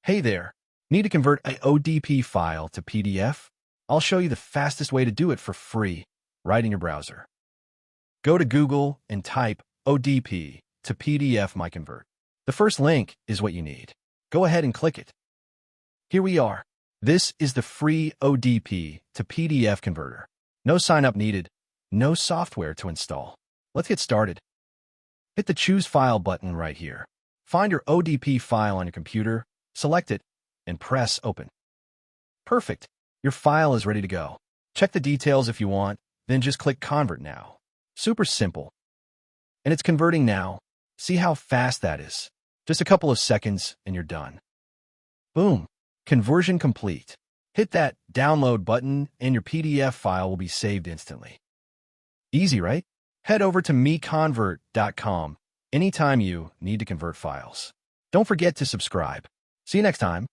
Hey there, need to convert a ODP file to PDF? I'll show you the fastest way to do it for free, right in your browser. Go to Google and type ODP to PDF MiConvert. The first link is what you need. Go ahead and click it. Here we are. This is the free ODP to PDF converter. No sign-up needed, no software to install. Let's get started. Hit the Choose File button right here. Find your ODP file on your computer, select it, and press Open. Perfect. Your file is ready to go. Check the details if you want, then just click Convert Now. Super simple. And it's converting now. See how fast that is. Just a couple of seconds and you're done. Boom. Conversion complete. Hit that Download button and your PDF file will be saved instantly. Easy, right? Head over to MiConvert.com anytime you need to convert files. Don't forget to subscribe. See you next time.